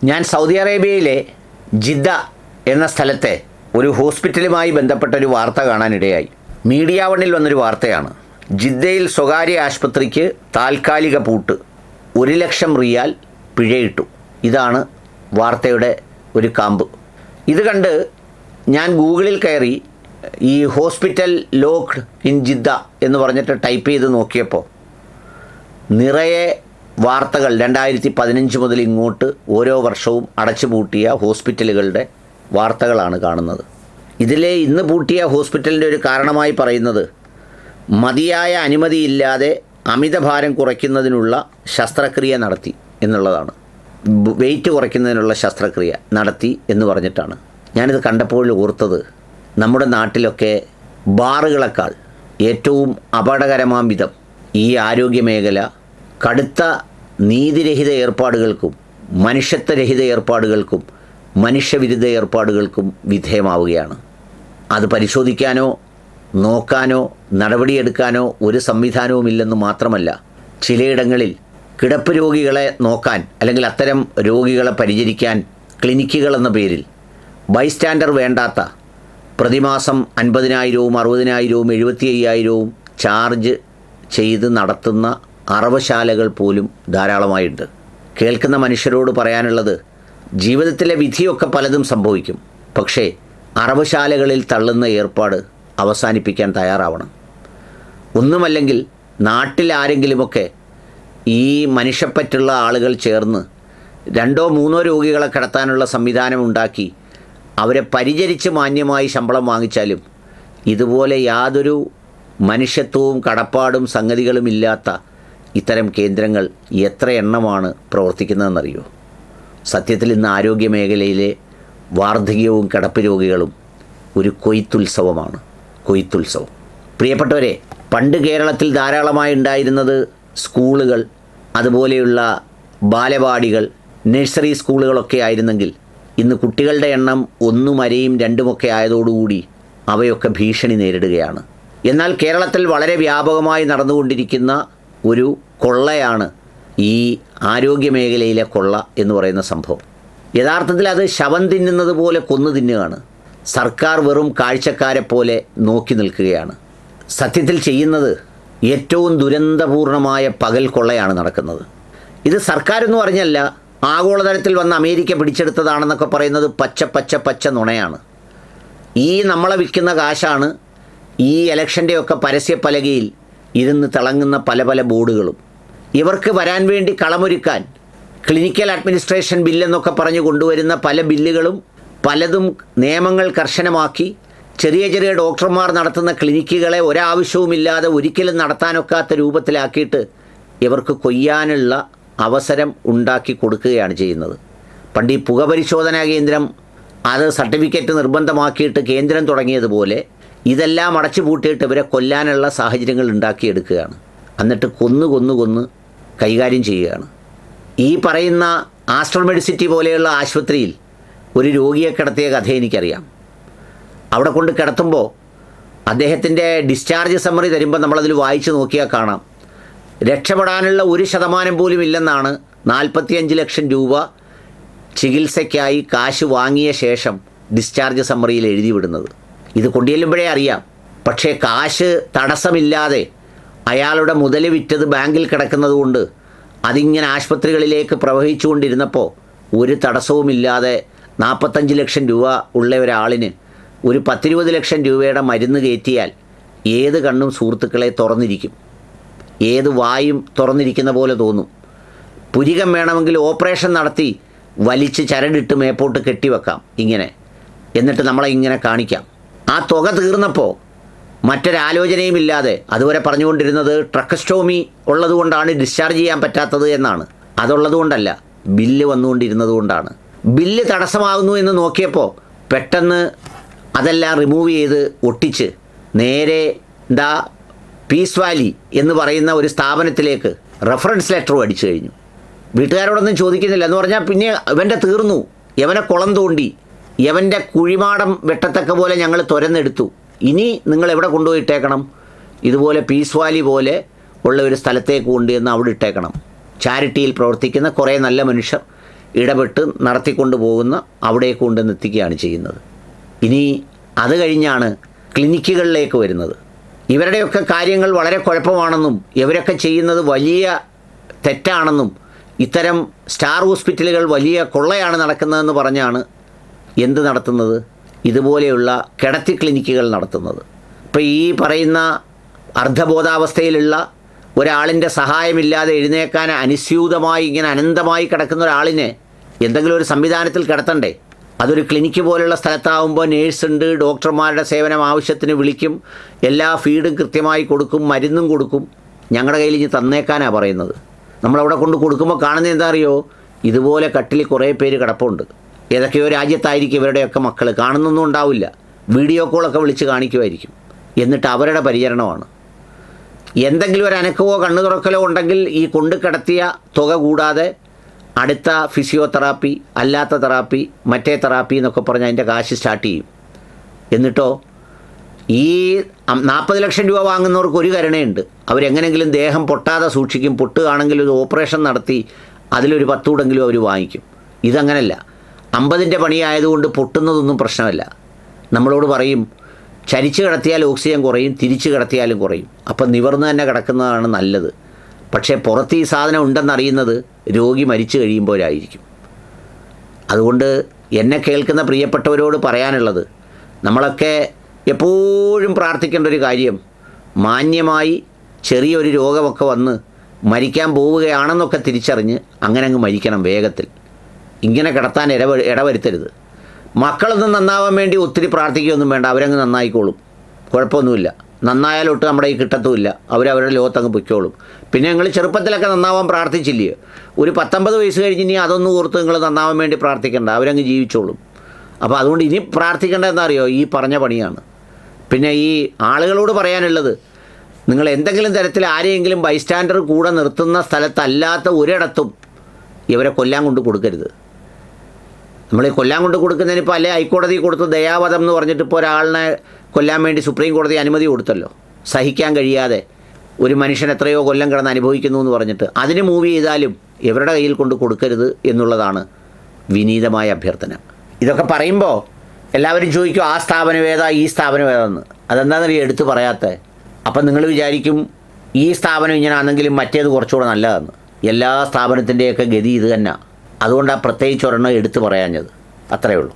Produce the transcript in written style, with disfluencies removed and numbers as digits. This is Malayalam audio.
ഞാൻ സൗദി അറേബ്യയിലെ ജിദ്ദ എന്ന സ്ഥലത്തെ ഒരു ഹോസ്പിറ്റലുമായി ബന്ധപ്പെട്ടൊരു വാർത്ത കാണാനിടയായി. മീഡിയ വണ്ണിൽ വന്നൊരു വാർത്തയാണ്. ജിദ്ദയിൽ സ്വകാര്യ ആശുപത്രിക്ക് താൽക്കാലിക പൂട്ട്, 1,00,000 റിയാൽ പിഴയിട്ടു. ഇതാണ് വാർത്തയുടെ ഒരു കാമ്പ്. ഇത് കണ്ട് ഞാൻ ഗൂഗിളിൽ കയറി ഈ ഹോസ്പിറ്റൽ ലോക്ക്ഡ് ഇൻ ജിദ്ദ എന്ന് പറഞ്ഞിട്ട് ടൈപ്പ് ചെയ്ത് നോക്കിയപ്പോൾ നിറയെ വാർത്തകൾ 2015 മുതൽ ഇങ്ങോട്ട് ഓരോ വർഷവും അടച്ചുപൂട്ടിയ ഹോസ്പിറ്റലുകളുടെ വാർത്തകളാണ് കാണുന്നത്. ഇതിലെ ഇന്ന് പൂട്ടിയ ഹോസ്പിറ്റലിൻ്റെ ഒരു കാരണമായി പറയുന്നത് മതിയായ അനുമതിയില്ലാതെ അമിതഭാരം കുറയ്ക്കുന്നതിനുള്ള ശസ്ത്രക്രിയ നടത്തി എന്നുള്ളതാണ്. വെയിറ്റ് കുറയ്ക്കുന്നതിനുള്ള ശസ്ത്രക്രിയ നടത്തി എന്ന് പറഞ്ഞിട്ടാണ്. ഞാനിത് കണ്ടപ്പോൾ ഓർത്തത്, നമ്മുടെ നാട്ടിലൊക്കെ ബാറുകളെക്കാൾ ഏറ്റവും അപകടകരമാം വിധം ഈ ആരോഗ്യമേഖല കടുത്ത നീതിരഹിത ഏർപ്പാടുകൾക്കും മനുഷ്യത്വരഹിത ഏർപ്പാടുകൾക്കും മനുഷ്യവിരുദ്ധ ഏർപ്പാടുകൾക്കും വിധേയമാവുകയാണ്. അത് പരിശോധിക്കാനോ നോക്കാനോ നടപടിയെടുക്കാനോ ഒരു സംവിധാനവുമില്ലെന്ന് മാത്രമല്ല, ചിലയിടങ്ങളിൽ കിടപ്പ് രോഗികളെ നോക്കാൻ അല്ലെങ്കിൽ അത്തരം രോഗികളെ പരിചരിക്കാൻ ക്ലിനിക്കുകൾ എന്ന പേരിൽ ബൈസ്റ്റാൻഡർ വേണ്ടാത്ത പ്രതിമാസം 50,000-വും 60,000-വും 75,000-വും ചാർജ് ചെയ്ത് നടത്തുന്ന അറവശാലകൾ പോലും ധാരാളമായിട്ടുണ്ട്. കേൾക്കുന്ന മനുഷ്യരോട് പറയാനുള്ളത്, ജീവിതത്തിലെ വിധിയൊക്കെ പലതും സംഭവിക്കും, പക്ഷേ അറവശാലകളിൽ തള്ളുന്ന ഏർപ്പാട് അവസാനിപ്പിക്കാൻ തയ്യാറാവണം. ഒന്നുമല്ലെങ്കിൽ നാട്ടിൽ ആരെങ്കിലുമൊക്കെ ഈ മനുഷ്യപ്പറ്റുള്ള ആളുകൾ ചേർന്ന് 2-3 രോഗികളെ കിടത്താനുള്ള സംവിധാനം ഉണ്ടാക്കി അവരെ പരിചരിച്ച് മാന്യമായി ശമ്പളം വാങ്ങിച്ചാലും ഇതുപോലെ യാതൊരു മനുഷ്യത്വവും കടപ്പാടും സംഗതികളും ഇല്ലാത്ത ഇത്തരം കേന്ദ്രങ്ങൾ എത്ര എണ്ണമാണ് പ്രവർത്തിക്കുന്നതെന്നറിയോ? സത്യത്തിൽ ഇന്ന് ആരോഗ്യ മേഖലയിലെ വാർദ്ധക്യവും കിടപ്പ് രോഗികളും ഒരു കൊയ്ത്തുത്സവമാണ്. കൊയ്ത്തുത്സവം. പ്രിയപ്പെട്ടവരെ, പണ്ട് കേരളത്തിൽ ധാരാളമായി ഉണ്ടായിരുന്നത് സ്കൂളുകൾ, അതുപോലെയുള്ള ബാലവാടികൾ, നഴ്സറി സ്കൂളുകളൊക്കെ ആയിരുന്നെങ്കിൽ ഇന്ന് കുട്ടികളുടെ എണ്ണം 1 അരയും 2 ആയതോടുകൂടി അവയൊക്കെ ഭീഷണി നേരിടുകയാണ്. എന്നാൽ കേരളത്തിൽ വളരെ വ്യാപകമായി നടന്നുകൊണ്ടിരിക്കുന്ന ഒരു കൊള്ളയാണ് ഈ ആരോഗ്യമേഖലയിലെ കൊള്ള എന്ന് പറയുന്ന സംഭവം. യഥാർത്ഥത്തിൽ അത് ശവം തിന്നുന്നത് പോലെ കൊന്നു തിന്നുകയാണ്. സർക്കാർ വെറും കാഴ്ചക്കാരെ പോലെ നോക്കി നിൽക്കുകയാണ്. സത്യത്തിൽ ചെയ്യുന്നത് ഏറ്റവും ദുരന്തപൂർണമായ പകൽ കൊള്ളയാണ് നടക്കുന്നത്. ഇത് സർക്കാരെന്ന് പറഞ്ഞല്ല, ആഗോളതലത്തിൽ വന്ന് അമേരിക്ക പിടിച്ചെടുത്തതാണെന്നൊക്കെ പറയുന്നത് പച്ച നുണയാണ്. ഈ നമ്മളെ വിൽക്കുന്ന കാശാണ് ഈ ഇലക്ഷൻ്റെയൊക്കെ പരസ്യപ്പലകയിൽ ഇരുന്ന് തിളങ്ങുന്ന പല ബോർഡുകളും. ഇവർക്ക് വരാൻ വേണ്ടി കളമൊരുക്കാൻ ക്ലിനിക്കൽ അഡ്മിനിസ്ട്രേഷൻ ബില്ലെന്നൊക്കെ പറഞ്ഞ് കൊണ്ടുവരുന്ന പല ബില്ലുകളും പലതും നിയമങ്ങൾ കർശനമാക്കി ചെറിയ ഡോക്ടർമാർ നടത്തുന്ന ക്ലിനിക്കുകളെ ഒരാവശ്യവുമില്ലാതെ ഒരിക്കലും നടത്താനൊക്കാത്ത രൂപത്തിലാക്കിയിട്ട് ഇവർക്ക് കൊയ്യാനുള്ള അവസരം ഉണ്ടാക്കി കൊടുക്കുകയാണ് ചെയ്യുന്നത്. പണ്ട് ഈ പുകപരിശോധനാ കേന്ദ്രം അത് സർട്ടിഫിക്കറ്റ് നിർബന്ധമാക്കിയിട്ട് കേന്ദ്രം തുടങ്ങിയതുപോലെ ഇതെല്ലാം അടച്ചു പൂട്ടിയിട്ട് ഇവരെ കൊല്ലാനുള്ള സാഹചര്യങ്ങൾ ഉണ്ടാക്കിയെടുക്കുകയാണ്. എന്നിട്ട് കൊന്ന് കൈകാര്യം ചെയ്യുകയാണ്. ഈ പറയുന്ന ആസ്ട്രൽ മെഡിസിറ്റി പോലെയുള്ള ആശുപത്രിയിൽ ഒരു രോഗിയെ കിടത്തിയ കഥ എനിക്കറിയാം. അവിടെ കൊണ്ട് കിടത്തുമ്പോൾ അദ്ദേഹത്തിൻ്റെ ഡിസ്ചാർജ് സമ്മറി തരുമ്പോൾ നമ്മളതിൽ വായിച്ച് നോക്കിയാൽ കാണാം, രക്ഷപ്പെടാനുള്ള 1% പോലും ഇല്ലെന്നാണ് 45 ലക്ഷം രൂപ ചികിത്സയ്ക്കായി കാശ് വാങ്ങിയ ശേഷം ഡിസ്ചാർജ് സമ്മറിയിൽ എഴുതി വിടുന്നത്. ഇത് കൊണ്ടുചെല്ലുമ്പോഴേ അറിയാം. പക്ഷേ കാശ് തടസ്സമില്ലാതെ അയാളുടെ മുതൽ വിറ്റത് ബാങ്കിൽ കിടക്കുന്നത് കൊണ്ട് അതിങ്ങനെ ആശുപത്രികളിലേക്ക് പ്രവഹിച്ചുകൊണ്ടിരുന്നപ്പോൾ ഒരു തടസ്സവുമില്ലാതെ 45 ലക്ഷം രൂപ ഉള്ള ഒരാളിന് ഒരു 10-20 ലക്ഷം രൂപയുടെ മരുന്ന് കയറ്റിയാൽ ഏത് കണ്ണും സുഹൃത്തുക്കളെ തുറന്നിരിക്കും, ഏത് വായും തുറന്നിരിക്കുന്ന പോലെ തോന്നും. പുരികം വേണമെങ്കിൽ ഓപ്പറേഷൻ നടത്തി വലിച്ച് ചരടിട്ട് മേപ്പോട്ട് കെട്ടിവെക്കാം ഇങ്ങനെ, എന്നിട്ട് നമ്മളെ ഇങ്ങനെ കാണിക്കാം. ആ തുക തീർന്നപ്പോൾ മറ്റൊരാലോചനയും ഇല്ലാതെ അതുവരെ പറഞ്ഞുകൊണ്ടിരുന്നത് ട്രക്കസ്റ്റോമി ഉള്ളതുകൊണ്ടാണ് ഡിസ്ചാർജ് ചെയ്യാൻ പറ്റാത്തത് എന്നാണ്. അതുള്ളതുകൊണ്ടല്ല, ബില്ല് വന്നുകൊണ്ടിരുന്നത് കൊണ്ടാണ്. ബില്ല് തടസ്സമാകുന്നു എന്ന് നോക്കിയപ്പോൾ പെട്ടെന്ന് അതെല്ലാം റിമൂവ് ചെയ്ത് ഒട്ടിച്ച് നേരെ പീസ് വാലി എന്ന് പറയുന്ന ഒരു സ്ഥാപനത്തിലേക്ക് റെഫറൻസ് ലെറ്ററും അടിച്ചു കഴിഞ്ഞു. വീട്ടുകാരോടൊന്നും ചോദിക്കുന്നില്ല എന്ന് പറഞ്ഞാൽ പിന്നെ ഇവൻ്റെ തീർന്നു, യവനെ കുളം തോണ്ടി, യവൻ്റെ കുഴിമാടം വെട്ടത്തക്ക പോലെ ഞങ്ങൾ തുരന്നെടുത്തു, ഇനി നിങ്ങൾ എവിടെ കൊണ്ടുപോയിട്ടേക്കണം? ഇതുപോലെ പീസ് വാലി പോലെ ഉള്ള ഒരു സ്ഥലത്തേക്ക് കൊണ്ടുവന്ന് അവിടെ ഇട്ടേക്കണം. ചാരിറ്റിയിൽ പ്രവർത്തിക്കുന്ന കുറേ നല്ല മനുഷ്യർ ഇടപെട്ട് നടത്തിക്കൊണ്ട് പോകുന്ന അവിടേക്ക് കൊണ്ടുവന്ന് എത്തിക്കുകയാണ് ചെയ്യുന്നത്. ഇനി അത് കഴിഞ്ഞാണ് ക്ലിനിക്കുകളിലേക്ക് വരുന്നത്. ഇവരുടെയൊക്കെ കാര്യങ്ങൾ വളരെ കുഴപ്പമാണെന്നും ഇവരൊക്കെ ചെയ്യുന്നത് വലിയ തെറ്റാണെന്നും ഇത്തരം സ്റ്റാർ ഹോസ്പിറ്റലുകൾ വലിയ കൊള്ളയാണ് നടക്കുന്നതെന്ന് പറഞ്ഞാണ് എന്ത് നടത്തുന്നത്? ഇതുപോലെയുള്ള കിടത്തി ക്ലിനിക്കുകൾ നടത്തുന്നത്. ഇപ്പോൾ ഈ പറയുന്ന അർദ്ധബോധാവസ്ഥയിലുള്ള ഒരാളിൻ്റെ സഹായമില്ലാതെ എഴുന്നേക്കാൻ അനുസ്യൂതമായി ഇങ്ങനെ അനന്തമായി കിടക്കുന്ന ഒരാളിനെ എന്തെങ്കിലും ഒരു സംവിധാനത്തിൽ കിടത്തണ്ടേ? അതൊരു ക്ലിനിക്ക് പോലുള്ള സ്ഥലത്താവുമ്പോൾ നേഴ്സുണ്ട്, ഡോക്ടർമാരുടെ സേവനം ആവശ്യത്തിന് വിളിക്കും, എല്ലാ ഫീഡും കൃത്യമായി കൊടുക്കും, മരുന്നും കൊടുക്കും. ഞങ്ങളുടെ കയ്യിൽ ഇനി തന്നേക്കാനാണ് പറയുന്നത്. നമ്മളവിടെ കൊണ്ട് കൊടുക്കുമ്പോൾ കാണുന്നത് എന്താ അറിയോ? ഇതുപോലെ കട്ടിൽ കുറേ പേര് കിടപ്പുണ്ട്. ഏതൊക്കെയോ രാജ്യത്തായിരിക്കും ഇവരുടെയൊക്കെ മക്കൾ, കാണുന്നൊന്നും ഉണ്ടാവില്ല, വീഡിയോ കോളൊക്കെ വിളിച്ച് കാണിക്കുമായിരിക്കും. എന്നിട്ട് അവരുടെ പരിചരണമാണ്. എന്തെങ്കിലും ഒരു അനക്കവോ കണ്ണു തുറക്കലോ ഉണ്ടെങ്കിൽ ഈ കൊണ്ട് കിടത്തിയ തുക കൂടാതെ അടുത്ത ഫിസിയോതെറാപ്പി, അല്ലാത്ത തെറാപ്പി, മറ്റേ തെറാപ്പി എന്നൊക്കെ പറഞ്ഞ് അതിൻ്റെ കാശ് സ്റ്റാർട്ട് ചെയ്യും. എന്നിട്ടോ ഈ 40 ലക്ഷം രൂപ വാങ്ങുന്നവർക്ക് ഒരു കരുണയുണ്ട്. അവരെങ്ങനെങ്കിലും ദേഹം പൊട്ടാതെ സൂക്ഷിക്കും. പൊട്ടുകയാണെങ്കിൽ ഒരു ഓപ്പറേഷൻ നടത്തി അതിലൊരു 10 കൂടെങ്കിലും അവർ വാങ്ങിക്കും. ഇതങ്ങനല്ല. 50ൻ്റെ പണിയായതുകൊണ്ട് പൊട്ടുന്നതൊന്നും പ്രശ്നമല്ല. നമ്മളോട് പറയും ചരിച്ച് കിടത്തിയാൽ ഓക്സിജൻ കുറയും, തിരിച്ച് കിടത്തിയാലും കുറയും. അപ്പം നിവർന്ന് തന്നെ കിടക്കുന്നതാണ് നല്ലത്. പക്ഷേ പുറത്ത് ഈ സാധനം ഉണ്ടെന്നറിയുന്നത് രോഗി മരിച്ചു കഴിയുമ്പോഴായിരിക്കും. അതുകൊണ്ട് എന്നെ കേൾക്കുന്ന പ്രിയപ്പെട്ടവരോട് പറയാനുള്ളത്, നമ്മളൊക്കെ എപ്പോഴും പ്രാർത്ഥിക്കേണ്ട ഒരു കാര്യം, മാന്യമായി ചെറിയൊരു രോഗമൊക്കെ വന്ന് മരിക്കാൻ പോവുകയാണെന്നൊക്കെ തിരിച്ചറിഞ്ഞ് അങ്ങനെ അങ്ങ് മരിക്കണം വേഗത്തിൽ. ഇങ്ങനെ കിടത്താൻ ഇടവരുത്തരുത്. മക്കളൊന്നും നന്നാവാൻ വേണ്ടി ഒത്തിരി പ്രാർത്ഥിക്കുകയൊന്നും വേണ്ട, അവരങ്ങ് നന്നായിക്കോളും, കുഴപ്പമൊന്നുമില്ല. നന്നായാലൊട്ട് നമ്മുടെ ഈ കിട്ടത്തുമില്ല, അവരവരുടെ ലോകത്തങ്ങ് പൊയ്ക്കോളും. പിന്നെ നിങ്ങൾ ചെറുപ്പത്തിലൊക്കെ നന്നാവാൻ പ്രാർത്ഥിച്ചില്ലേ? ഒരു 19 വയസ്സ് കഴിഞ്ഞ് ഇനി അതൊന്നും ഓർത്ത് നിങ്ങൾ നന്നാവാൻ വേണ്ടി പ്രാർത്ഥിക്കേണ്ട, അവരങ്ങ് ജീവിച്ചോളും. അപ്പോൾ അതുകൊണ്ട് ഇനി പ്രാർത്ഥിക്കേണ്ടതെന്ന് അറിയോ? ഈ പറഞ്ഞ പണിയാണ്. പിന്നെ ഈ ആളുകളോട് പറയാനുള്ളത്, നിങ്ങൾ എന്തെങ്കിലും തരത്തിൽ ആരെയെങ്കിലും ബൈസ്റ്റാൻഡർ കൂടെ നിർത്തുന്ന സ്ഥലത്തല്ലാത്ത ഒരിടത്തും ഇവരെ കൊല്ലാൻ കൊണ്ട് കൊടുക്കരുത്. നമ്മൾ ഈ കൊല്ലാൻ കൊണ്ട് കൊടുക്കുന്നതിന് ഇപ്പോൾ അല്ലേ ഹൈക്കോടതി കൊടുത്ത് ദയാവധം എന്ന് പറഞ്ഞിട്ട് ഇപ്പോൾ ഒരാളിനെ കൊല്ലാൻ വേണ്ടി സുപ്രീം കോടതി അനുമതി കൊടുത്തല്ലോ. സഹിക്കാൻ കഴിയാതെ ഒരു മനുഷ്യൻ എത്രയോ കൊല്ലം കിടന്ന് അനുഭവിക്കുന്നു എന്ന് പറഞ്ഞിട്ട് അതിന് മൂവ് ചെയ്താലും ഇവരുടെ കയ്യിൽ കൊണ്ട് കൊടുക്കരുത് എന്നുള്ളതാണ് വിനീതമായ അഭ്യർത്ഥന. ഇതൊക്കെ പറയുമ്പോൾ എല്ലാവരും ചോദിക്കും ആ സ്ഥാപനം ഏതാ, ഈ സ്ഥാപനം ഏതാന്ന്. അതെന്താണെന്ന് എടുത്ത് പറയാത്തത്. അപ്പം നിങ്ങൾ വിചാരിക്കും ഈ സ്ഥാപനം ഇങ്ങനെ ആണെങ്കിലും മറ്റേത് കുറച്ചുകൂടെ നല്ലതാണ്. എല്ലാ സ്ഥാപനത്തിൻ്റെയൊക്കെ ഗതി ഇത് തന്നെ. അതുകൊണ്ടാണ് പ്രത്യേകിച്ച് ഒരെണ്ണം എടുത്ത് പറയാഞ്ഞത്. അത്രയേ ഉള്ളൂ.